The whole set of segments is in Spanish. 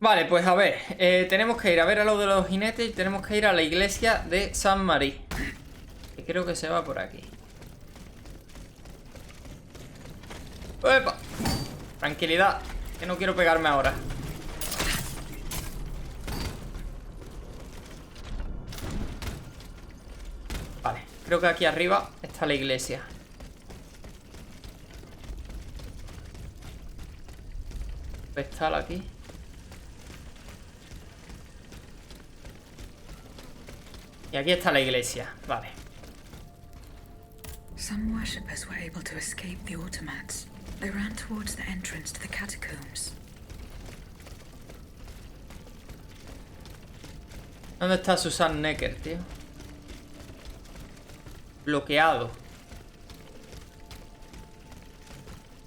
Vale, pues a ver, tenemos que ir a ver a lo de los jinetes y tenemos que ir a la iglesia de San Marí. Que creo que se va por aquí. ¡Epa! Tranquilidad, que no quiero pegarme ahora. Vale, creo que aquí arriba está la iglesia. Está aquí. Y aquí está la iglesia, vale. Some worshippers were able to escape the automats. They ran towards the entrance to the catacombs. ¿Dónde está Susan Necker, tío? Bloqueado.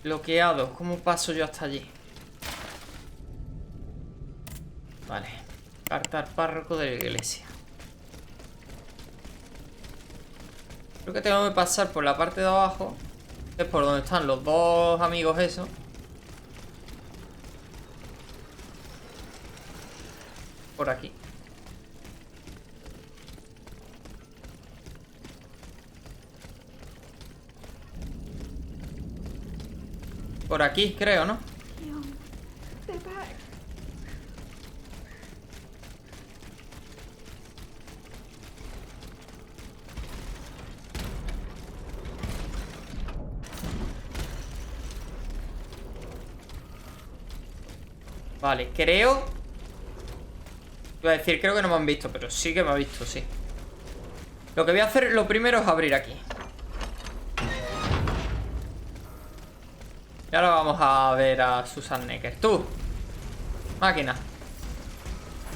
Bloqueado. ¿Cómo paso yo hasta allí? Vale. Carta al párroco de la iglesia. Creo que tengo que pasar por la parte de abajo. Es por donde están los dos amigos esos. Por aquí. Por aquí, creo, ¿no? Vale, creo... Iba a decir, creo que no me han visto, pero sí que me ha visto, sí. Lo que voy a hacer, lo primero es abrir aquí. Y ahora vamos a ver a Susan Necker. Tú, máquina.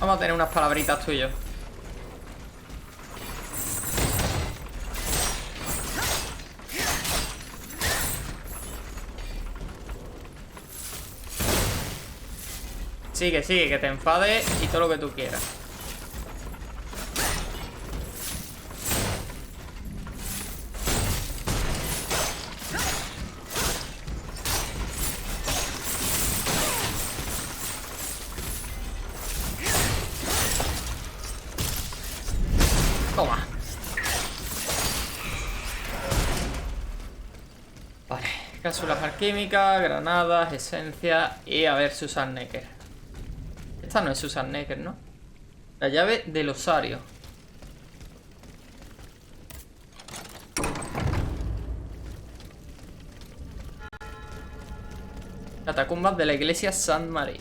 Vamos a tener unas palabritas tú y yo. Sigue, sigue, que te enfades y todo lo que tú quieras. Toma. Vale, cápsulas alquímicas, granadas, esencia y a ver Susan Necker. Esta no es Susan Necker, ¿no? La llave del osario. Catacumbas de la iglesia San Marí.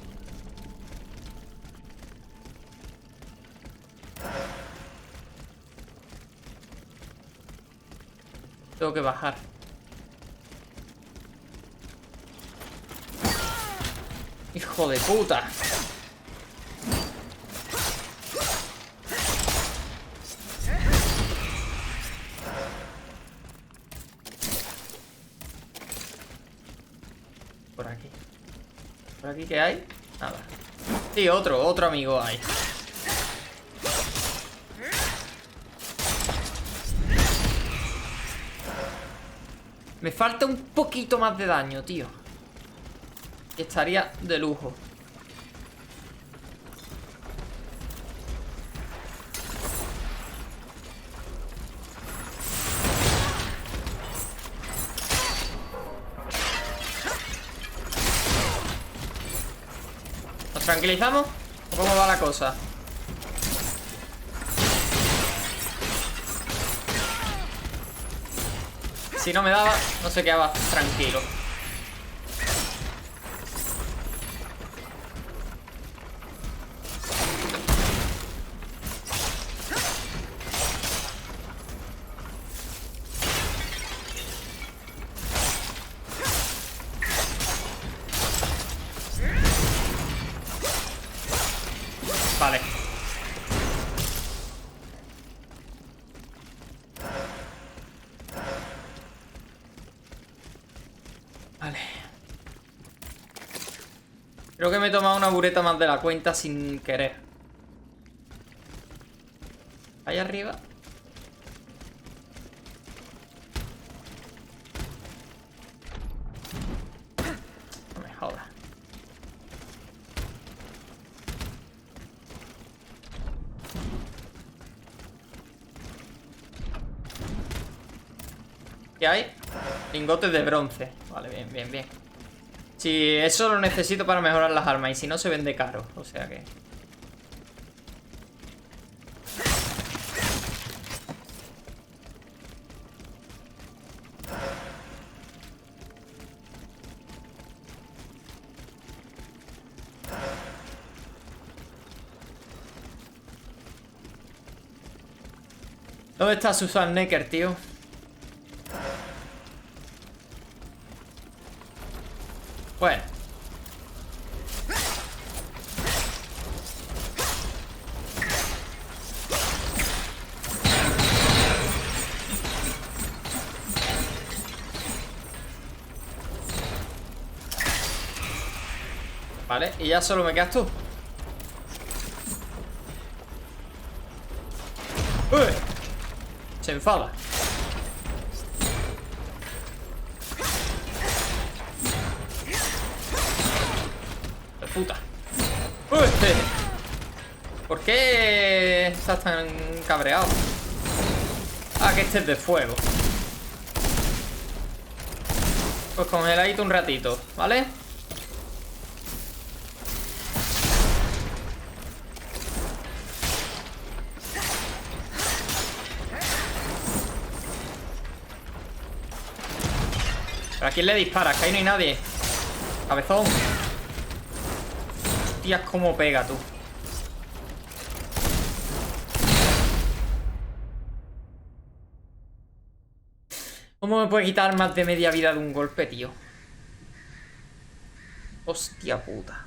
Tengo que bajar. ¡Hijo de puta! Por aquí. ¿Por aquí qué hay? Nada. Sí, otro amigo hay. Me falta un poquito más de daño, tío. Y estaría de lujo. ¿Nos tranquilizamos? ¿O cómo va la cosa? Si no me daba, no se quedaba tranquilo. Vale. Vale. Creo que me he tomado una bureta más de la cuenta sin querer. Ahí arriba. No me jodas. ¿Qué hay? Lingotes de bronce. Vale, bien, bien, bien. Si eso lo necesito para mejorar las armas. Y si no, se vende caro. O sea que... ¿Dónde está Susan Necker, tío? Bueno. Vale, y ya solo me quedas tú. ¡Uy! Se enfada. ¡De puta! ¡Uy! ¿Por qué estás tan cabreado? Ah, que este es de fuego. Pues congeladito un ratito, ¿vale? ¿Pero a quién le disparas? Que ahí no hay nadie. Cabezón. Hostias, cómo pega, tú. ¿Cómo me puede quitar más de media vida de un golpe, tío? Hostia puta.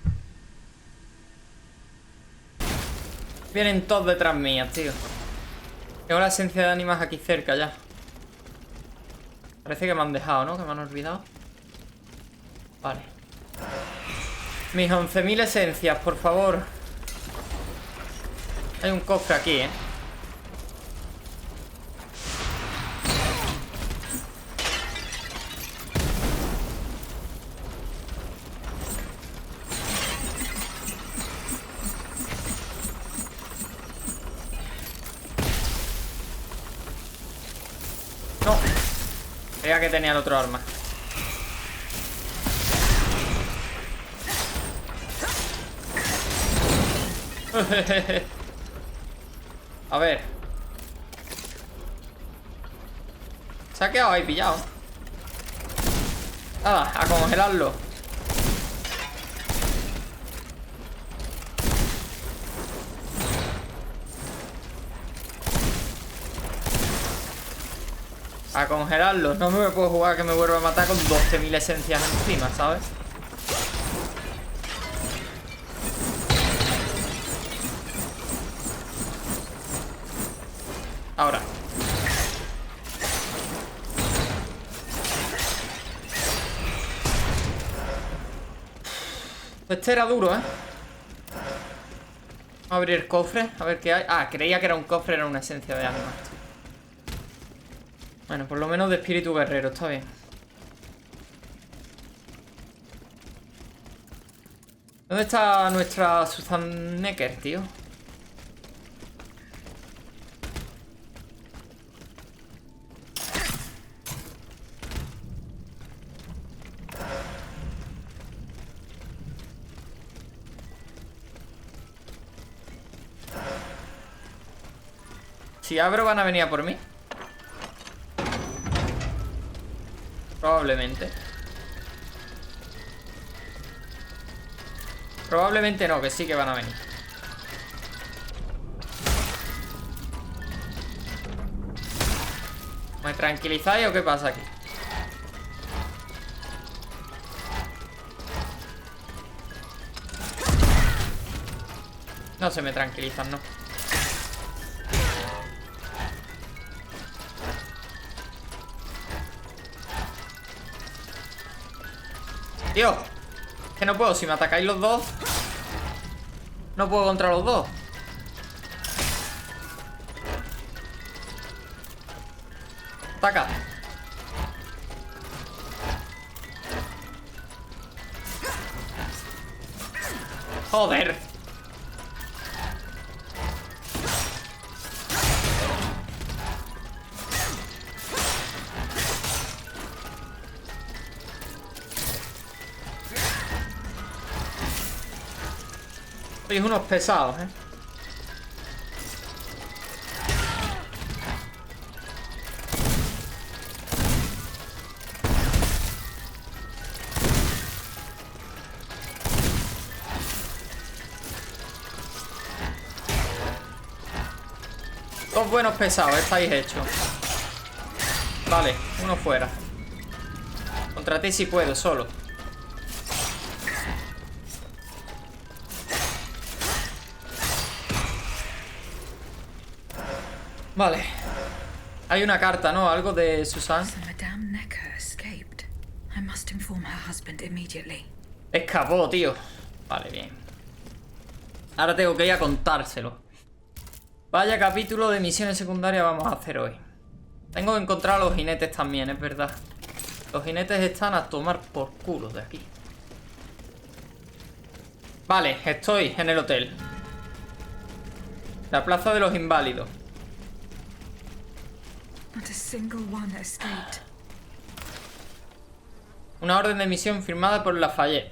Vienen todos detrás mías, tío. Tengo la esencia de ánimas aquí cerca ya. Parece que me han dejado, ¿no? Que me han olvidado. Vale. Mis 11.000 esencias, por favor. Hay un cofre aquí, ¿eh? No. Creía que tenía el otro arma. A ver. Se ha quedado ahí pillado. Nada, a congelarlo. A congelarlo. No me puedo jugar que me vuelva a matar con 12.000 esencias encima, ¿sabes? Ahora. Este era duro, ¿eh? Vamos a abrir el cofre, a ver qué hay. Ah, creía que era un cofre, era una esencia de ánimas. Bueno, por lo menos de espíritu guerrero, está bien. ¿Dónde está nuestra Susan Necker, tío? Si abro van a venir a por mí. Probablemente. Probablemente no, que sí que van a venir. ¿Me tranquilizáis o qué pasa aquí? No se me tranquilizan, no. Tío, que no puedo, si me atacáis los dos. No puedo contra los dos. Ataca. Joder. Sois unos pesados, ¿eh? Dos buenos pesados, estáis hechos. Vale, uno fuera. Contra ti si puedo, solo. Vale. Hay una carta, ¿no? Algo de Susan. So Madame Necker escaped. I must inform her husband immediately. Escapó, tío. Vale, bien. Ahora tengo que ir a contárselo. Vaya capítulo de misiones secundarias vamos a hacer hoy. Tengo que encontrar a los jinetes también, es verdad. Los jinetes están a tomar por culo de aquí. Vale, estoy en el hotel. La plaza de los inválidos. Not a single one escaped. Una orden de misión firmada por Lafayette.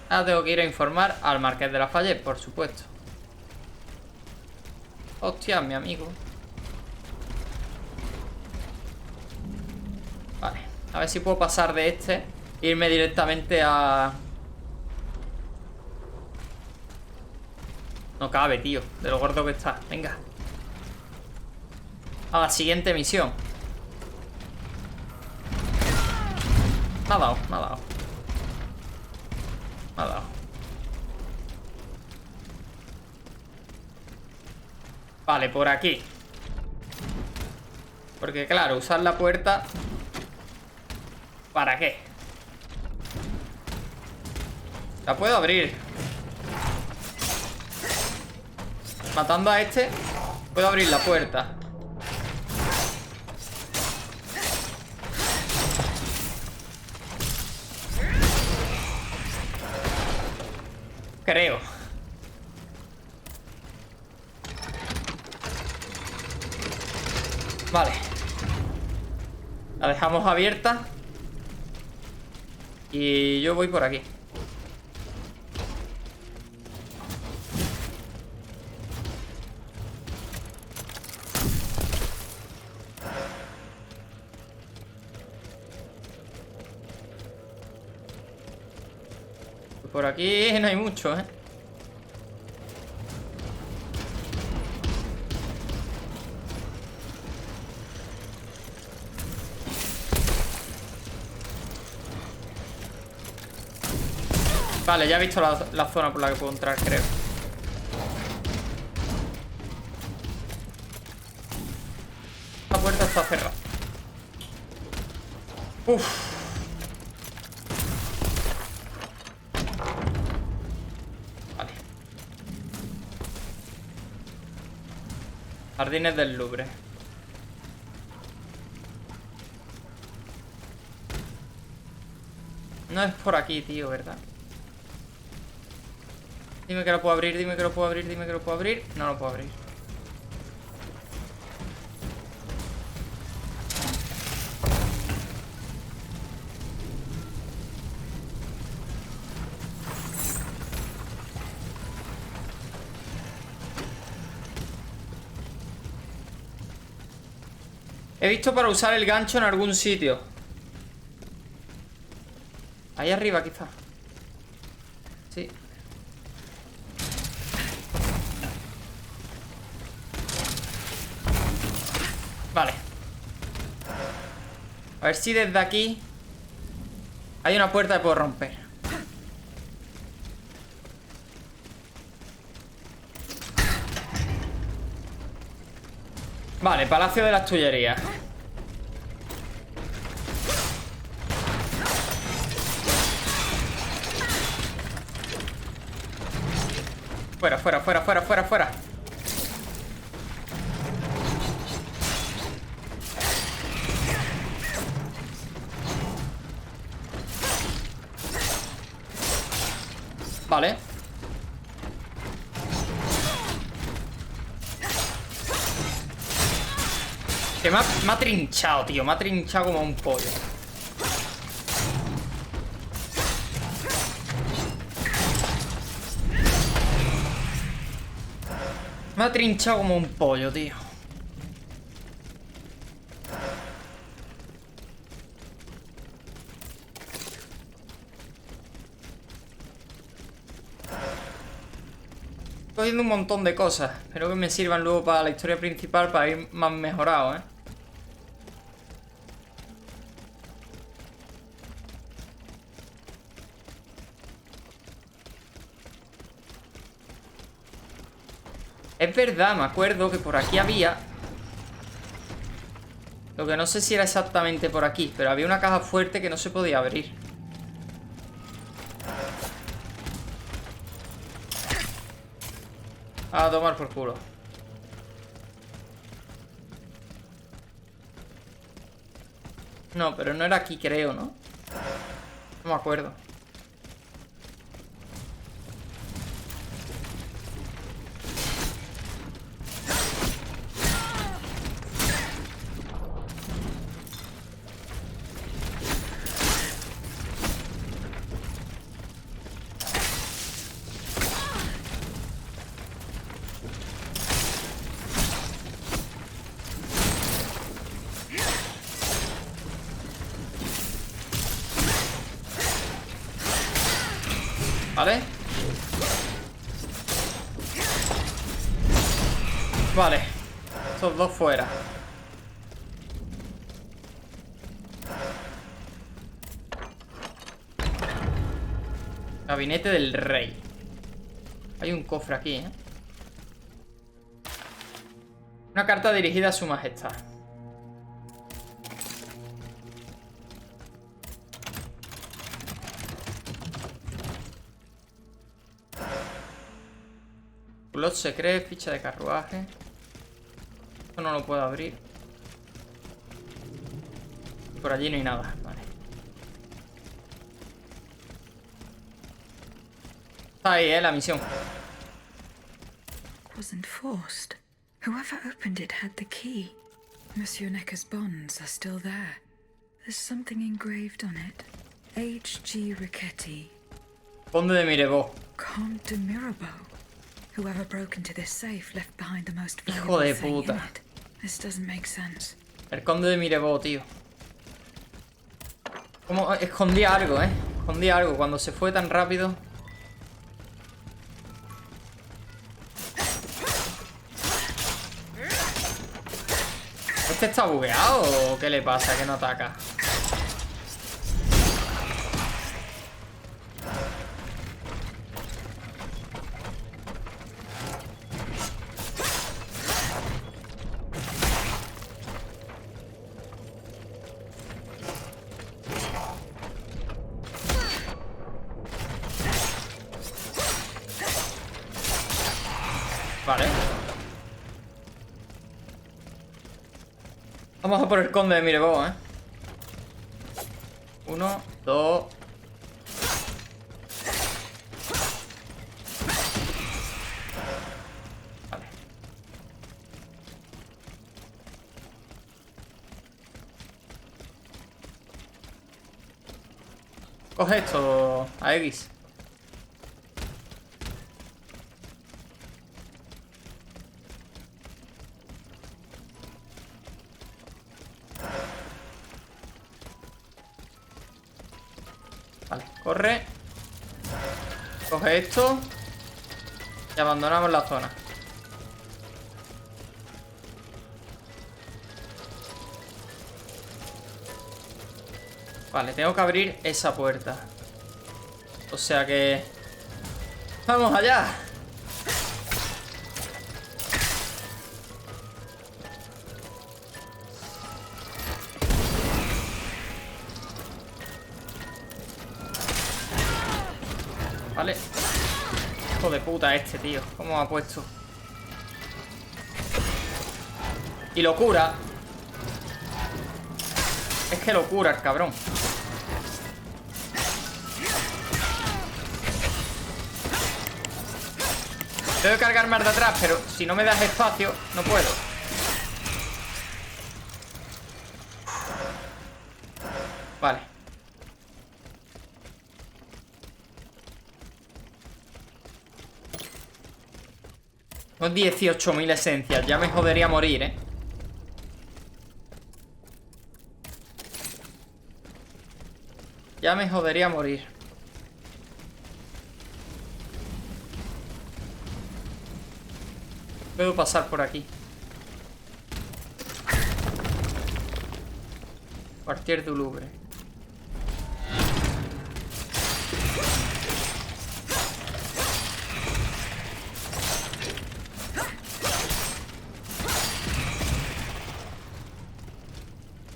Ahora tengo que ir a informar al Marqués de Lafayette, por supuesto. Hostia, mi amigo. Vale, a ver si puedo pasar de este e irme directamente a... No cabe, tío, de lo gordo que está. Venga. A la siguiente misión. Me ha dado, me ha dado. Me ha dado. Vale, por aquí. Porque claro, usar la puerta... ¿Para qué? La puedo abrir. Matando a este, puedo abrir la puerta. Creo. Vale. La dejamos abierta. Y yo voy por aquí. Por aquí no hay mucho, ¿eh? Vale, ya he visto la zona por la que puedo entrar, creo. La puerta está cerrada. Uff. Vale. Jardines del Louvre. No es por aquí, tío, ¿verdad? Dime que lo puedo abrir, dime que lo puedo abrir, dime que lo puedo abrir. No lo puedo abrir. He visto para usar el gancho en algún sitio. Ahí arriba, quizá. Sí. Vale. A ver si desde aquí hay una puerta que puedo romper. Vale, Palacio de las Tullerías. Fuera, fuera, fuera, fuera, fuera, fuera. Vale. Que me ha trinchado, tío. Me ha trinchado como un pollo. Me ha trinchado como un pollo, tío. Estoy haciendo un montón de cosas. Espero que me sirvan luego para la historia principal, para ir más mejorado, ¿eh? Es verdad, me acuerdo que por aquí había... Lo que no sé si era exactamente por aquí, pero había una caja fuerte que no se podía abrir. A tomar por culo. No, pero no era aquí, creo, ¿no? No me acuerdo. ¿Vale? Vale. Estos dos fuera. Gabinete del rey. Hay un cofre aquí, ¿eh? Una carta dirigida a su majestad. Plot secret, ficha de carruaje. Esto no lo puedo abrir. Por allí no hay nada, vale. Está ahí, la misión. Wasn't forced. Whoever opened it had the key. Monsieur Necker's bonds are still there. There's something engraved on it. H.G. Riquetti. Conde de Mirevaux. Comte de Mirabeau. Whoever broke into this safe left behind the most Hijo valuable de thing in puta. it. This doesn't make sense. El conde de Mirevaux, tío. Como escondía algo, escondía algo cuando se fue tan rápido. ¿Este está bugueado o qué le pasa? Que no ataca. Vale. Vamos a por el conde de Mirevaux, 1, 2. Vale. Coge esto, Aegis. Vale, corre. Coge esto. Y abandonamos la zona. Vale, tengo que abrir esa puerta. O sea que... ¡vamos allá! Vale. Hijo de puta este, tío. ¿Cómo me ha puesto? Y locura. Es que locura el cabrón. Tengo que cargar más de atrás, pero si no me das espacio, no puedo. Vale. Son 18.000 esencias. Ya me jodería morir, ¿eh? Ya me jodería morir. Puedo pasar por aquí. Cualquier dulubre.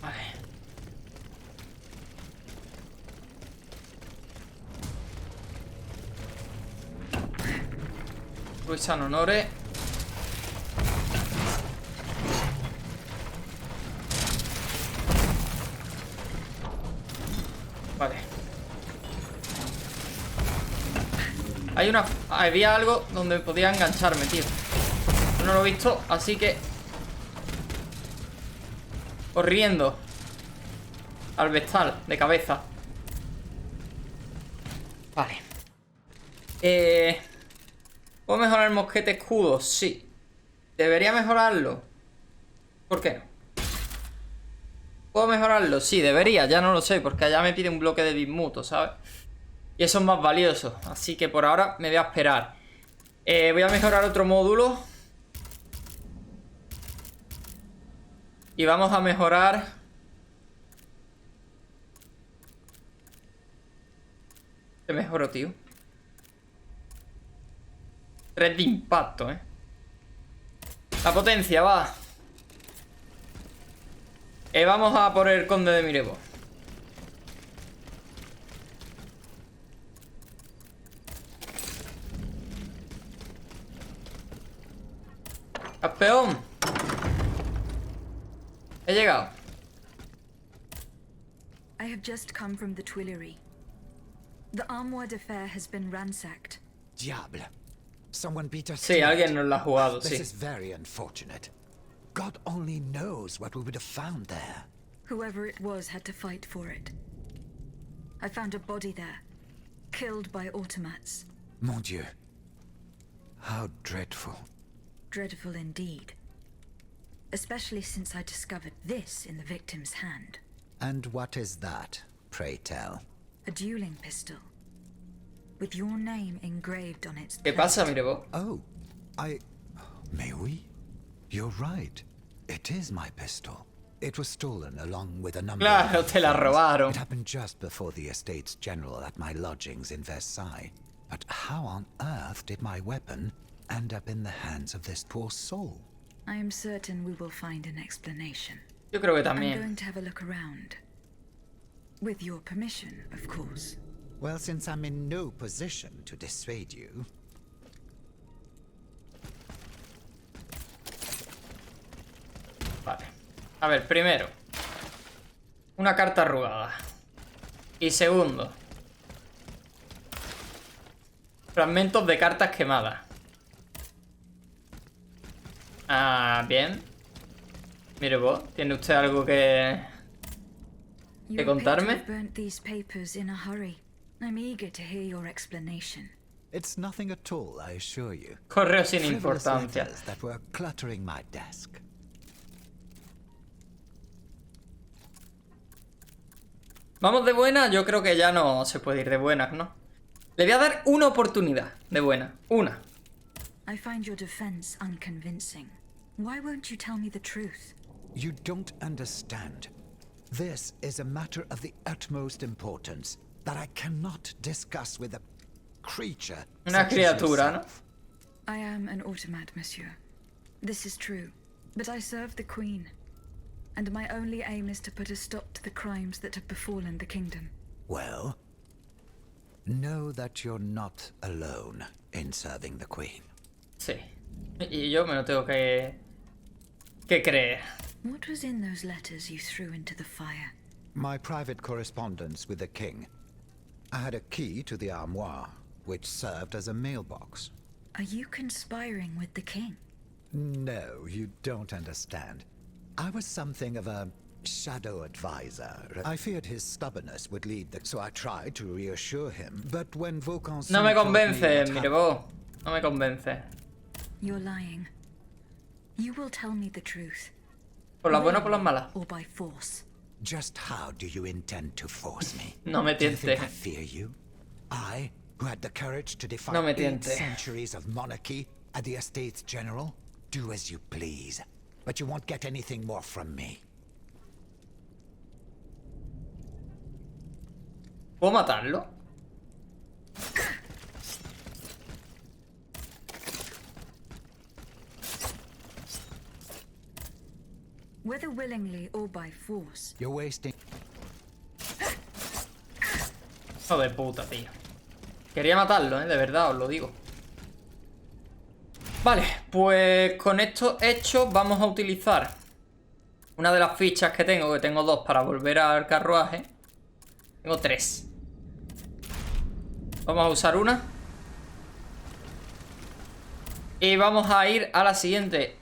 Vale. San Honore. Vale. Había algo donde podía engancharme, tío. No lo he visto, así que corriendo al vestal de cabeza. Vale. ¿Puedo mejorar el mosquete escudo? Sí. ¿Debería mejorarlo? ¿Por qué no? ¿Puedo mejorarlo? Sí, debería, ya no lo sé, porque allá me pide un bloque de bismuto, ¿sabes? Y eso es más valioso, así que por ahora me voy a esperar. Voy a mejorar otro módulo. Y vamos a mejorar... ¿Qué mejoro, tío? Red de impacto, ¿eh? La potencia, va. Vamos a por el conde de Mirevo. ¡Campeón! He llegado. I have just come from the Tuileries. The Armoire de Fer has been ransacked. Diable. Someone beat us. Sí, alguien nos la ha jugado, This sí. is very unfortunate. God only knows what we would have found there. Whoever it was had to fight for it. I found a body there, killed by automats. Mon Dieu. How dreadful. Dreadful indeed. Especially since I discovered this in the victim's hand. And what is that, pray tell? A dueling pistol. With your name engraved on its ¿Qué pasa, Mirevo? Oh, May we? You're right. It is my pistol. It was stolen along with a number Claro, of te la things. robaron. It happened just before the Estates General at my lodgings in Versailles. But how on earth did my weapon end up in the hands of this poor soul? I am certain we will find an explanation. Yo creo que I'm también. going to have a look around. With your permission, of course. Well, since I'm in no position to dissuade you... Vale. A ver, primero. Una carta arrugada. Y segundo. Fragmentos de cartas quemadas. Ah, bien. Mire vos, ¿tiene usted algo que You appear to contarme? have burnt these papers in a hurry. I'm eager to hear your explanation. It's nothing at all, I assure you. Correo sin Frivolous importancia. letters that were cluttering my desk. ¿Vamos de buena? Yo creo que ya no se puede ir de buenas, ¿no? Le voy a dar una oportunidad de buena. Una. I find your defense unconvincing. Why won't you tell me the truth? You don't understand. This is a matter of the utmost importance that I cannot discuss with a creature Una such as criatura, ¿no? yourself. I am an automat, monsieur. This is true. But I serve the Queen. And my only aim is to put a stop to the crimes that have befallen the kingdom. Well, know that you're not alone in serving the Queen. Sí. Y yo me lo tengo que creer. What was in those letters you threw into the fire? My private correspondence with the King. I had a key to the armoire, which served as a mailbox. Are you conspiring with the king? No, you don't understand. I was something of a shadow advisor. I feared his stubbornness would lead the... So I tried to reassure him, but when Vaucancy... No me told me convence, what mire happened- vos. No me convence. You're lying. You will tell me the truth. ¿Por las buenas o por las malas? Or by force. Just how do you intend to force me? No me Do you think I tientes. fear you? I, who had the courage to defy No me 8 tientes. centuries of monarchy and the Estates General? Do as you please, but you won't get anything more from me. ¿Puedo matarlo? Whether willingly or by force. You're wasting... Hijo de puta, tío. Quería matarlo, de verdad, os lo digo. Vale, pues con esto hecho vamos a utilizar una de las fichas que tengo 2 para volver al carruaje. Tengo 3. Vamos a usar una. Y vamos a ir a la siguiente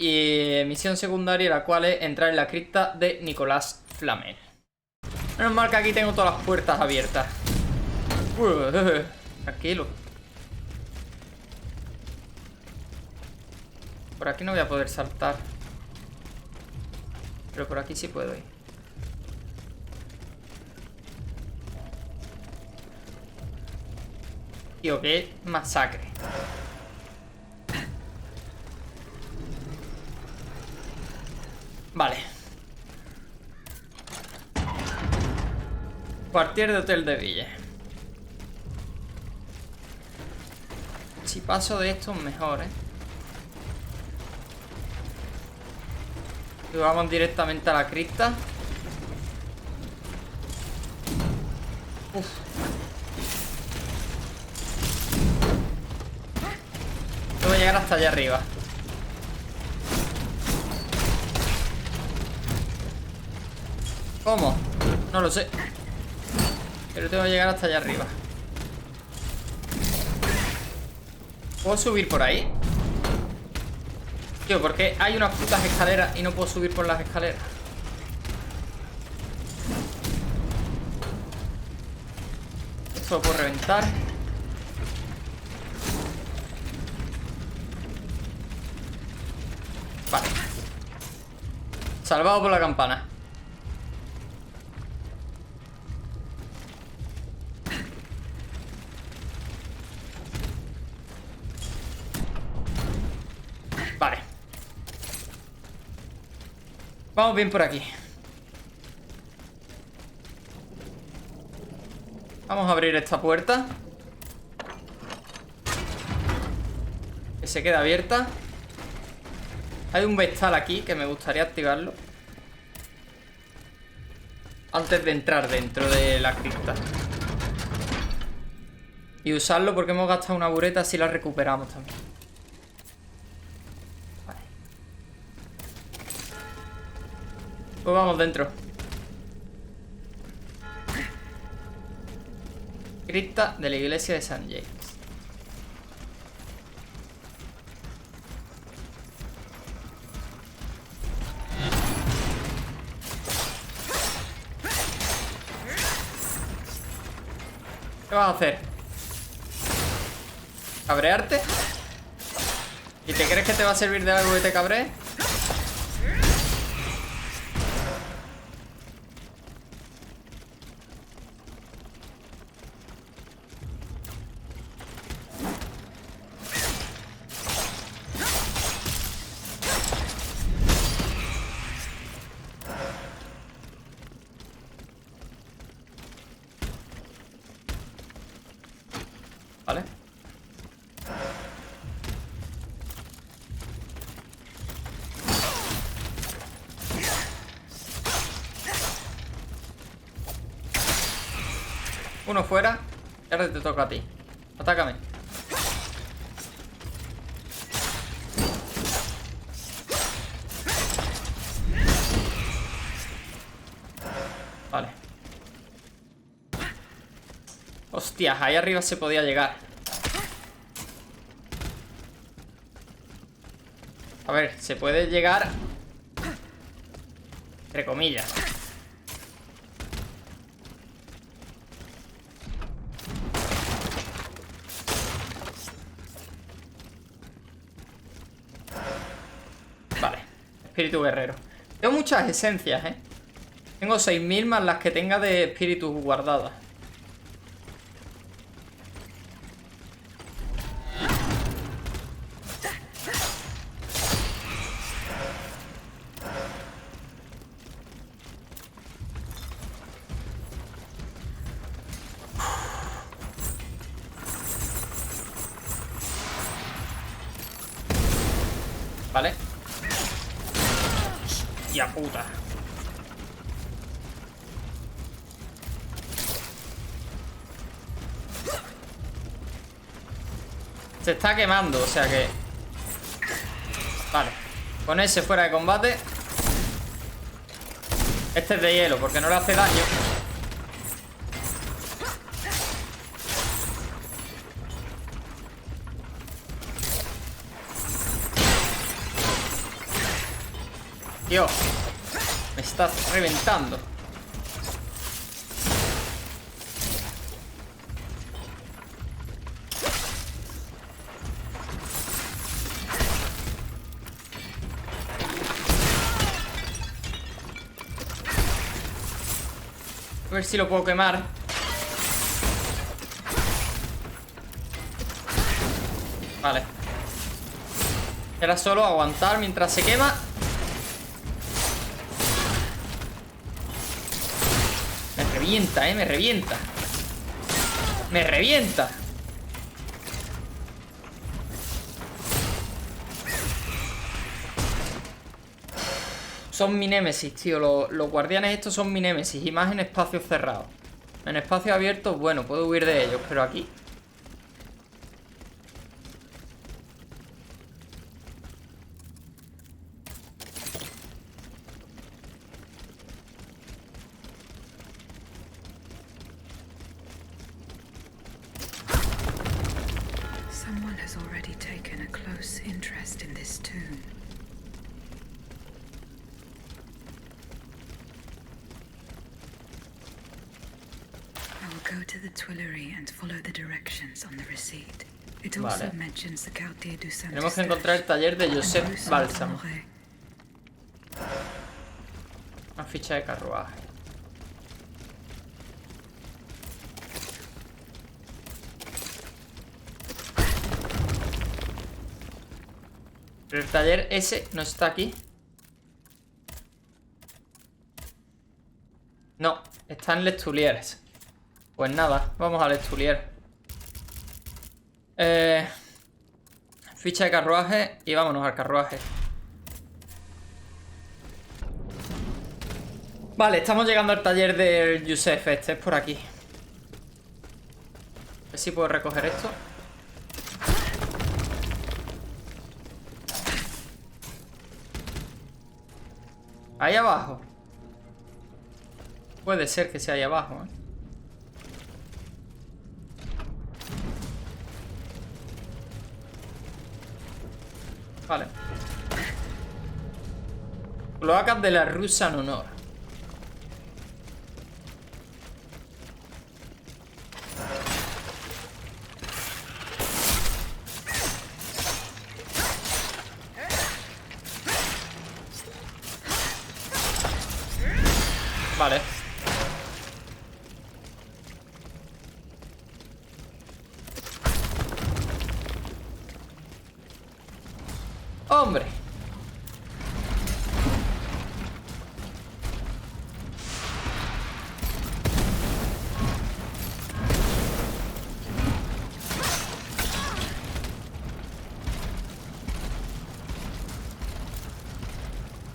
misión secundaria, la cual es entrar en la cripta de Nicolás Flamel. Menos mal que aquí tengo todas las puertas abiertas. Tranquilo. Por aquí no voy a poder saltar. Pero por aquí sí puedo ir. Tío, qué masacre. Vale. Cuartier de hotel de Ville. Si paso de esto, mejor, Y vamos directamente a la cripta. Uf. Tengo que llegar hasta allá arriba. ¿Cómo? No lo sé. Pero tengo que llegar hasta allá arriba. ¿Puedo subir por ahí? Tío, ¿por qué hay unas putas escaleras y no puedo subir por las escaleras? Esto lo puedo reventar. Vale. Salvado por la campana. Vale. Vamos bien por aquí. Vamos a abrir esta puerta, que se queda abierta. Hay un vestal aquí que me gustaría activarlo antes de entrar dentro de la cripta y usarlo, porque hemos gastado una bureta, así la recuperamos también. Vale. Pues vamos dentro. Cripta de la iglesia de San James. ¿Qué vas a hacer? ¿Cabrearte? ¿Y te crees que te va a servir de algo que te cabree? Vale. Uno fuera. Y ahora te toca a ti. Atácame. Vale. Hostias, ahí arriba se podía llegar. A ver, se puede llegar, entre comillas. espíritu guerrero. Tengo muchas esencias, ¿eh? Tengo 6000 más las que tenga de espíritu guardadas. Vale. ¡Hostia puta! Se está quemando, o sea que... Vale. Con ese fuera de combate. Este es de hielo porque no le hace daño. Dios, me está reventando. A ver si lo puedo quemar. Vale. Era solo aguantar mientras se quema. Me revienta, me revienta. Me revienta. Son mi némesis, tío. Los guardianes estos son mi némesis. Y más en espacios cerrados. En espacios abiertos, bueno, puedo huir de ellos. Pero aquí... Someone has already taken a close interest in this tomb. I will go to the Tuileries and follow the directions on the receipt. It also Vale. mentions the Quartier du Saint Tenemos que encontrar el taller de Josep Bálsamo. Una ficha de carruaje. Pero el taller ese no está aquí. No, está en Les Tuileries. Pues nada, vamos a Les Tuileries. Ficha de carruaje y vámonos al carruaje. Vale, estamos llegando al taller del Josep. Este es por aquí. A ver si puedo recoger esto. Ahí abajo. Puede ser que sea ahí abajo, ¿eh? Vale. Cloacas de la Rue Saint Honor. Vale. ¡Hombre!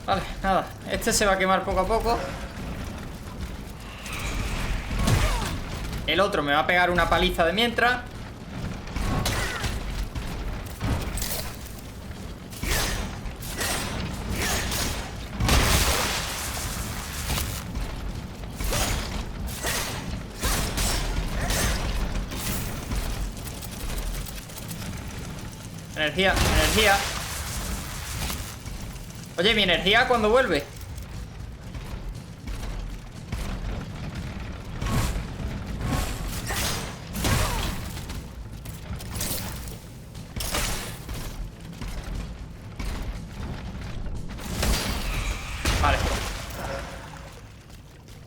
Vale, nada. Este se va a quemar poco a poco. El otro me va a pegar una paliza de mientras. Energía, energía. Oye, mi energía cuando vuelve.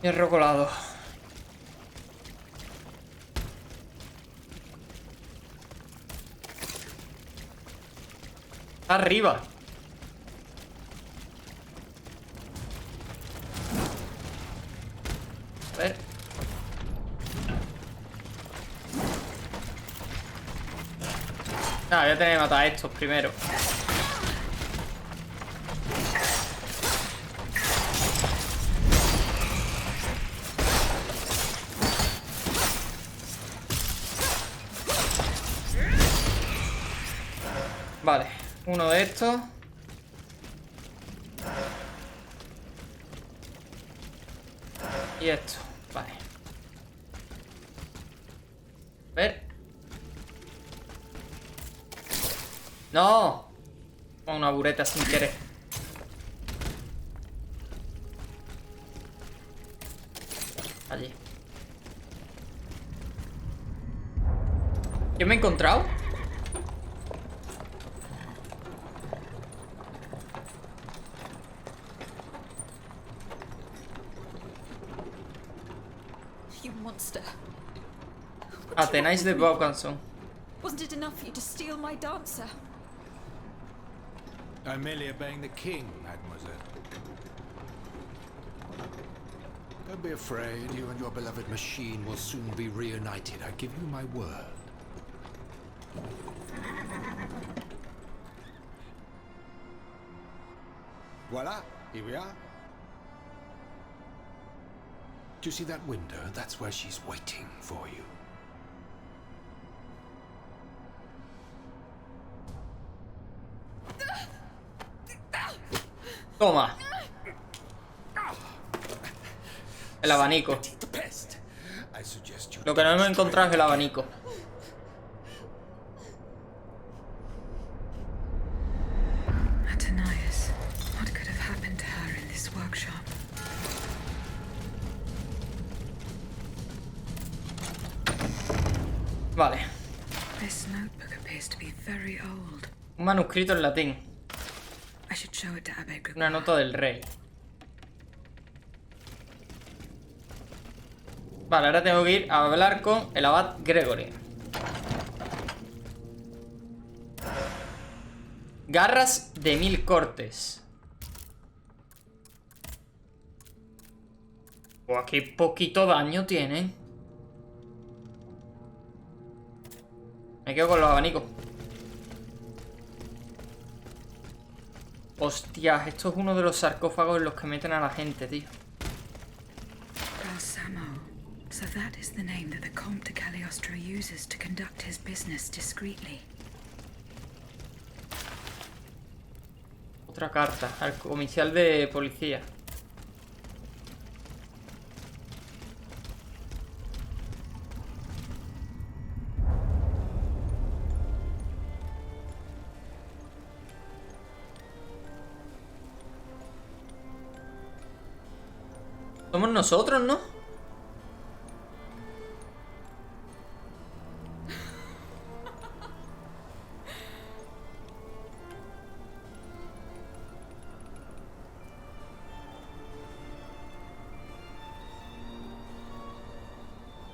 Hierro colado. Está arriba. A ver. Voy a tener que matar a estos primero. Vale, uno de estos. Y esto, vale. A ver. ¡No! Una bureta sin querer. Allí. ¿Qué me he encontrado? You monster. Atenáis de Baucanson. Wasn't it enough for you to steal my dancer? I'm merely obeying the king, mademoiselle. Don't be afraid. You and your beloved machine will soon be reunited. I give you my word. Voila, here we are. Do you see that window? That's where she's waiting for you. Toma. El abanico. The pest. I suggest you Lo que no hemos encontrado es el abanico. Athenais. What could have happened to her in this workshop? Vale. This notebook appears to be very old. Un manuscrito en latín. I should show it to Abbe Gregoire. Una nota del rey. Vale, ahora tengo que ir a hablar con el abad Gregory. Garras de 1000 cortes. Buah, qué poquito daño tienen. Me quedo con los abanicos. Hostias, esto es uno de los sarcófagos en los que meten a la gente, tío. Balsamo. So that is the name that the Comte de Cagliostro uses to conduct his business discreetly. Otra carta al oficial de policía. Somos nosotros, ¿no?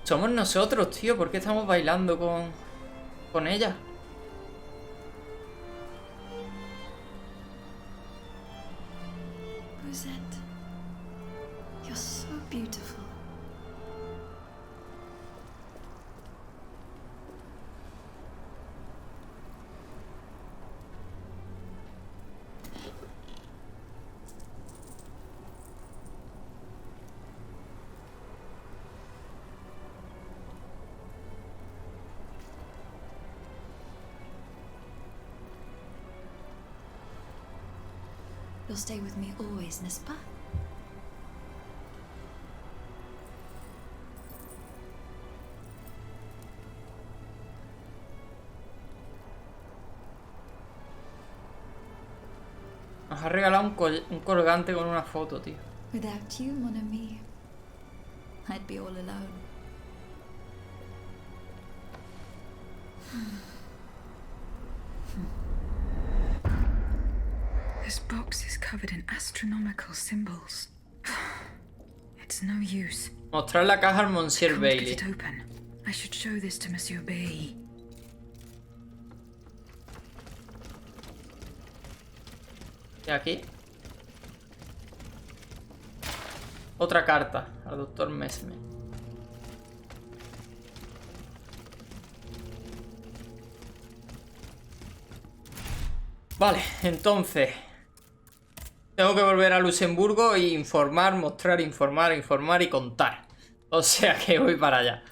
Somos nosotros, tío. ¿Por qué estamos bailando con ella? Rosette, you're so beautiful. You'll stay with me always, n'est-ce pas? Nos ha regalado un colgante con una foto, tío. Without you, mon ami, I'd be all alone. This box is covered in astronomical symbols. It's It's no use. Mostrar la caja al Monsieur Can't Bailey. get it open. I should show this to Monsieur Bailey. Y aquí. Otra carta al doctor Mesme. Vale, entonces tengo que volver a Luxemburgo e informar, mostrar, informar, informar y contar. O sea que voy para allá.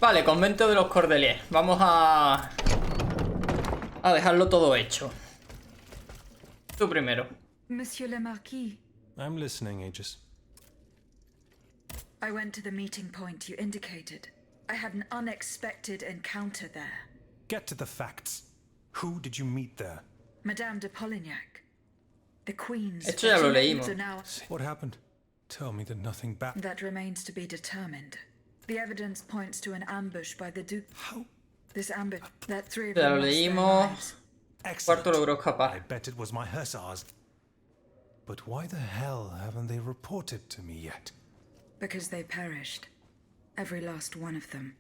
Vale, convento de los Cordeliers. Vamos a dejarlo todo hecho. Tú primero. Monsieur le Marquis, I'm listening, Aegis. I went to the meeting point you indicated. I had an unexpected encounter there. Get to the facts. Who did you meet there? Madame de Polignac. The Queen's Esto ya lo leímos. are now... What happened? Tell me that nothing bad. That remains to be determined. The evidence points to an ambush by the Duke. How? This ambush, that three of Ya them lo lost their leímos. lives. Excellent. Cuarto logró I escapar. bet it was my hussars. But why the hell haven't they reported to me yet? Because they perished. Every last one of them.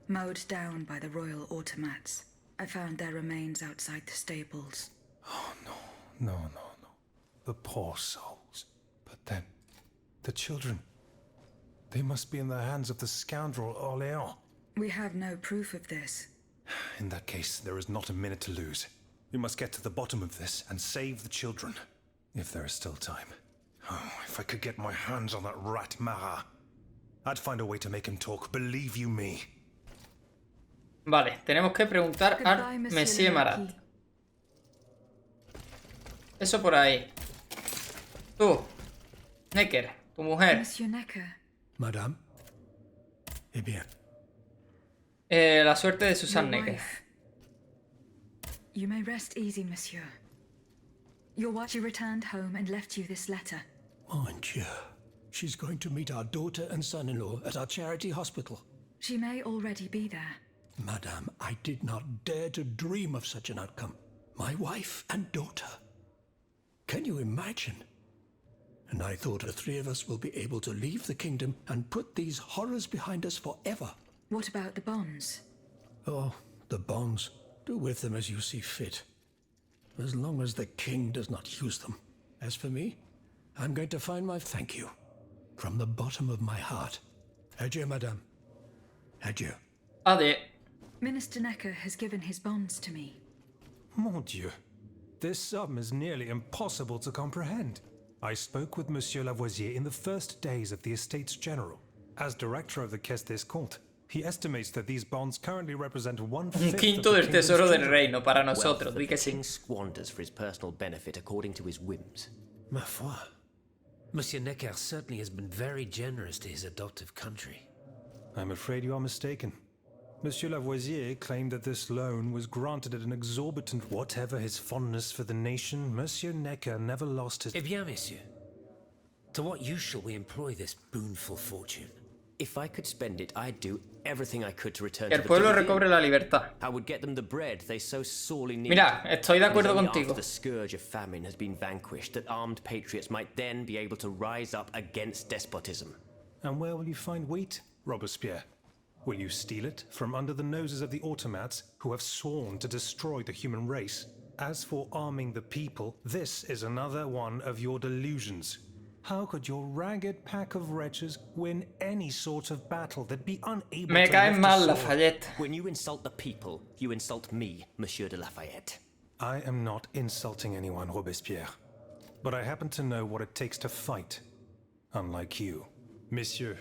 Mowed down by the royal automats. I found their remains outside the stables. Oh, no. The poor souls. But then, the children. They must be in the hands of the scoundrel Orléans. We have no proof of this. In that case, there is not a minute to lose. We must get to the bottom of this and save the children. If there is still time. Oh, if I could get my hands on that rat Marat. I'd find a way to make him talk, believe you me. Vale, tenemos que preguntar Goodbye, al Monsieur Monsieur le Marat. Marquis. Eso por ahí. Tú, Necker, tu mujer. Monsieur Necker. Madame? Eh bien. La suerte de Susan Your Necker. wife. You may rest easy, monsieur. Your wife, she returned home and left you this letter. Mon Dieu. She's going to meet our daughter and son-in-law at our charity hospital. She may already be there. Madame, I did not dare to dream of such an outcome. My wife and daughter. Can you imagine? And I thought the three of us will be able to leave the kingdom and put these horrors behind us forever. What about the bonds? Oh, the bonds. Do with them as you see fit. As long as the king does not use them. As for me, I'm going to find my thank you. From the bottom of my heart. Adieu, madame. Adieu. Ade. Minister Necker has given his bonds to me. Mon Dieu. This sum is nearly impossible to comprehend. I spoke with Monsieur Lavoisier in the first days of the Estates General. As director of the Caisse des Comptes, he estimates that these bonds currently represent Un one-fifth of quinto the del kingdom's tesoro del treasury. reino para Wealth nosotros. that Di que the sí. king squanders for his personal benefit according to his whims. Ma foi. Monsieur Necker certainly has been very generous to his adoptive country. I'm afraid you are mistaken. Monsieur Lavoisier claimed that this loan was granted at an exorbitant... Whatever his fondness for the nation, Monsieur Necker never lost his... Eh bien, messieurs. To what use shall we employ this boonful fortune? If I could spend it, I'd do everything I could to return Que to el the pueblo Dynasty. recobre la libertad. I would get them the bread they so sorely need. Mira, estoy de And it's acuerdo only contigo. after the scourge of famine has been vanquished that armed patriots might then be able to rise up against despotism. And where will you find wheat, Robespierre? Will you steal it from under the noses of the automats who have sworn to destroy the human race? As for arming the people, this is another one of your delusions. How could your ragged pack of wretches win any sort of battle? They'd be unable Me to cae lift a mal sword. Lafayette. When you insult the people, you insult me, Monsieur de Lafayette. I am not insulting anyone, Robespierre. But I happen to know what it takes to fight. Unlike you. Monsieur,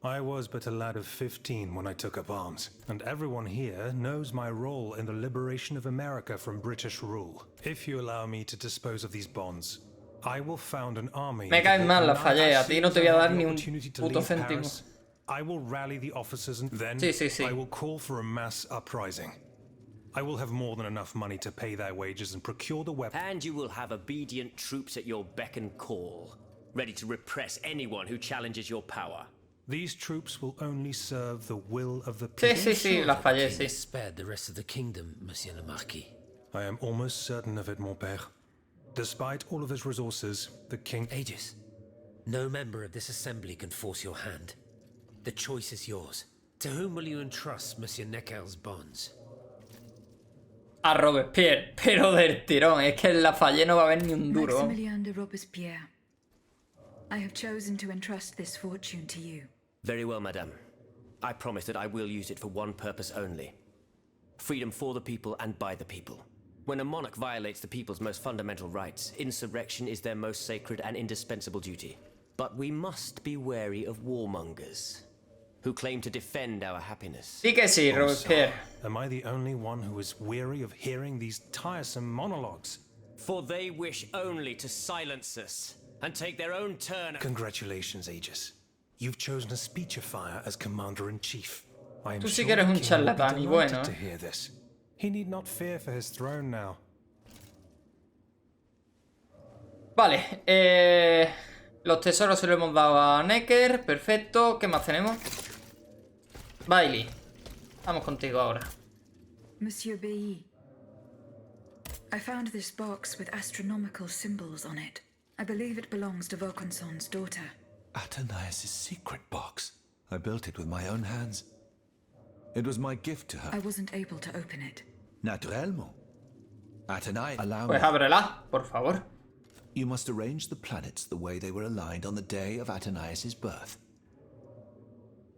I was but a lad of 15 when I took up arms, and everyone here knows my role in the liberation of America from British rule. If you allow me to dispose of these bonds, I will found an army. Me caes mal Lafayette, a ti no te voy a dar ni un opportunity to puto leave céntimo. Paris. I will rally the officers and then Sí. I will call for a mass uprising. I will have more than enough money to pay their wages and procure the weapons. And you will have obedient troops at your beck and call, ready to repress anyone who challenges your power. These troops will only serve the will of the people. Sí, Lafayette, sí. Spared the rest of the kingdom, Monsieur le Marquis. I am almost certain of it, mon père. Despite all of his resources, the king... Aegis, no member of this assembly can force your hand. The choice is yours. To whom will you entrust Monsieur Necker's bonds? A Robespierre, pero del tirón. Es que el Lafayette no va a haber ni un duro. Maximilien de Robespierre, I have chosen to entrust this fortune to you. Very well, madame. I promise that I will use it for one purpose only. Freedom for the people and by the people. When a monarch violates the people's most fundamental rights, insurrection is their most sacred and indispensable duty. But we must be wary of warmongers, who claim to defend our happiness. Sí que sí, Robespierre. Am I the only one who is weary of hearing these tiresome monologues? For they wish only to silence us and take their own turn. Congratulations, Aegis. You've chosen a speechifier as commander-in-chief. I am Tú sí sure que eres the un king will be charlatán y delighted bueno, to hear this. He need not fear for his throne now. Vale, los tesoros se los hemos dado a Necker. Perfecto, ¿qué más tenemos? Bailey, vamos contigo ahora. Monsieur Bailly, I found this box with astronomical symbols on it. I believe it belongs to Vaucanson's daughter. Athénaïs' secret box. I built it with my own hands. It was my gift to her. I wasn't able to open it. Naturellement. Athénaïs, allow Pues me. ábrela, por favor. You must arrange the planets the way they were aligned on the day of Athénaïs' birth.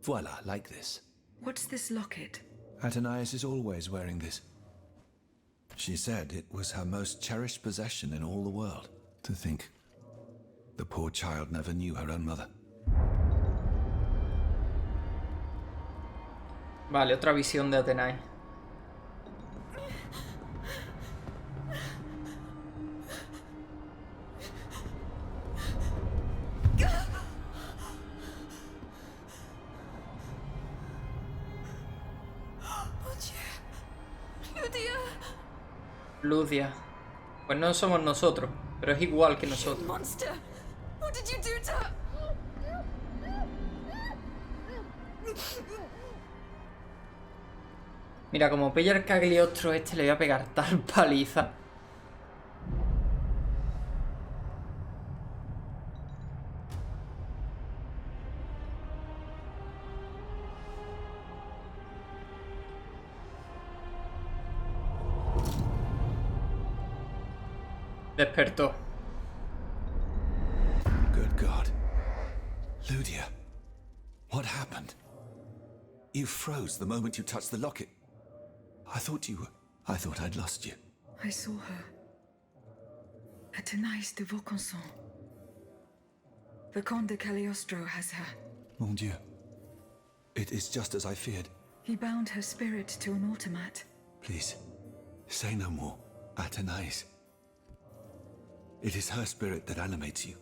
Voila, like this. What's this locket? Athénaïs is always wearing this. She said it was her most cherished possession in all the world. To think, the poor child never knew her own mother. Vale, otra visión de Athénaïs. Lucia. Pues no somos nosotros, pero es igual que nosotros. Monster! What did you do to her? Mira, como pilla el cagliostro este, le voy a pegar tal paliza. Despertó. Good God. Ludia, what happened? You froze the moment you touched the locket. I thought I'd lost you. I saw her. Athénaïs de Vaucanson. The Comte de Cagliostro has her. Mon Dieu. It is just as I feared. He bound her spirit to an automat. Please, say no more. Athénaïs. It is her spirit that animates you.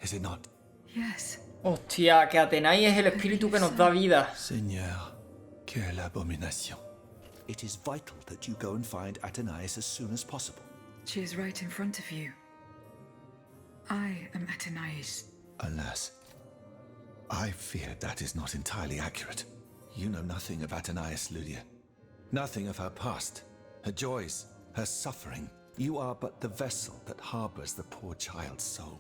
Is it not? Yes. Hostia, que Athénaïs es el espíritu que nos da vida. Seigneur, quelle abomination. It is vital that you go and find Athénaïs as soon as possible. She is right in front of you. I am Athénaïs. Alas, I fear that is not entirely accurate. You know nothing of Athénaïs, Ludia. Nothing of her past, her joys, her suffering. You are but the vessel that harbors the poor child's soul.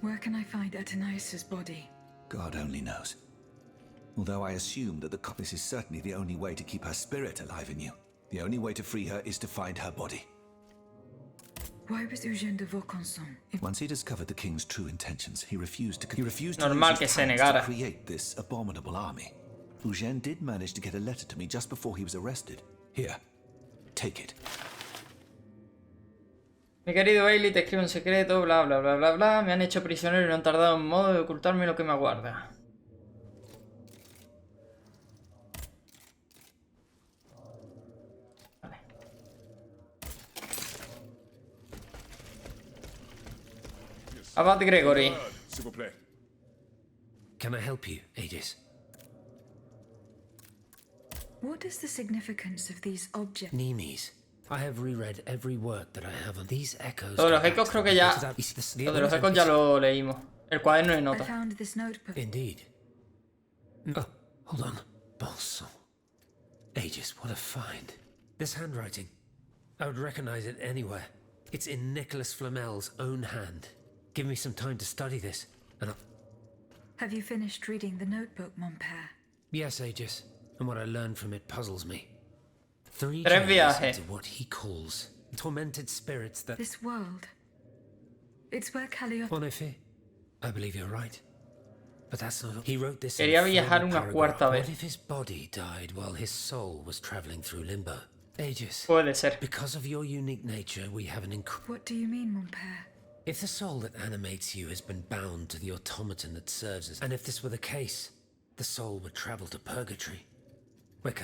Where can I find Athénaïs' body? God only knows. Although I assume that the coppice is certainly the only way to keep her spirit alive in you. The only way to free her is to find her body. Why was Eugène de Vaucanson? Once he discovered the king's true intentions, he refused to Normal use que his se talents negara. to create this abominable army. Eugène did manage to get a letter to me just before he was arrested. Here, take it. Mi querido Bailey, te escribo en secreto, bla bla bla bla bla. Me han hecho prisionero y no han tardado en modo de ocultarme lo que me aguarda. Vale. Abad Gregory. Can I help you, Aegis? What is the significance of these objects? Nemes. I have reread every work that I have on these echoes. Lo de los ecos creo que ya... Lo de los ecos ya lo leímos. El cuaderno de I notas. found this notebook. Indeed. Oh, hold on. Bon sang. Aegis, what a find. This handwriting. I would recognize it anywhere. It's in Nicholas Flamel's own hand. Give me some time to study this, and I'll... Have you finished reading the notebook, mon père? Yes, Aegis. And what I learned from it puzzles me. 3 Tres journeys viajes. into what he calls tormented spirits that... This world. It's where Calliope... En effet, I believe you're right. But that's not all. He wrote this Quería in a viajar former una cuarta paragraph. vez. What if his body died while his soul was traveling through limbo? Aegis, Puede ser. because of your unique nature, we have an What do you mean, mon père? If the soul that animates you has been bound to the automaton that serves us, and if this were the case, the soul would travel to purgatory.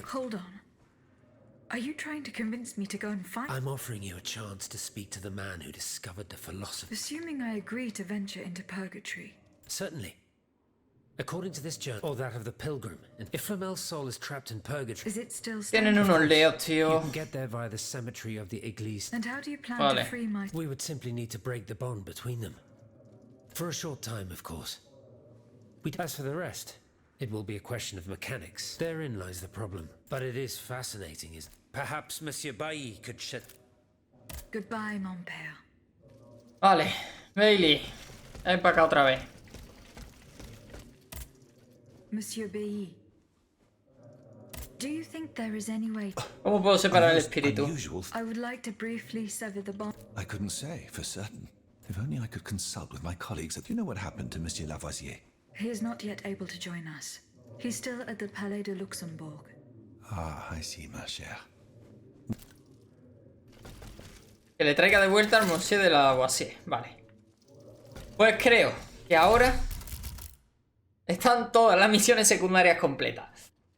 Hold on. Are you trying to convince me to go and find... I'm offering you a chance to speak to the man who discovered the philosophy. Assuming I agree to venture into purgatory. Certainly. According to this journal, or that of the pilgrim, and if Flamel's soul is trapped in purgatory... Is it still Tienen standing? unos leos, You tío. can get there via the cemetery of the Église. And how do you plan Vale. to free my... We would simply need to break the bond between them. For a short time, of course. As for the rest, it will be a question of mechanics. Therein lies the problem. But it is fascinating, is perhaps Monsieur Bailly could shed... Goodbye, mon père. Vale. Bailey. Ven para acá otra vez. Monsieur Bailly. Do you think there is any way... ¿Cómo puedo separar el Most espíritu? unusual I would like to briefly sever the bond... I couldn't say for certain. If only I could consult with my colleagues. You know what happened to Monsieur Lavoisier? He is not yet able to join us. He's still at the Palais de Luxembourg. Ah, I see, ma chère. Que le traiga de vuelta al Monsieur de la Lavoisier. Vale. Pues creo que ahora están todas las misiones secundarias completas.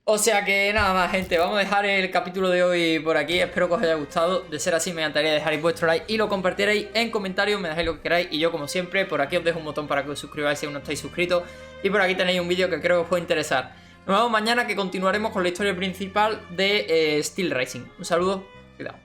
O sea que nada más, gente, vamos a dejar el capítulo de hoy por aquí. Espero que os haya gustado. De ser así, me encantaría dejaros vuestro like y lo compartierais en comentarios. Me dejáis lo que queráis. Y yo, como siempre, por aquí os dejo un botón para que os suscribáis si aún no estáis suscritos. Y por aquí tenéis un vídeo que creo que os puede interesar. Nos vemos mañana, que continuaremos con la historia principal de Steelrising. Un saludo, cuidado.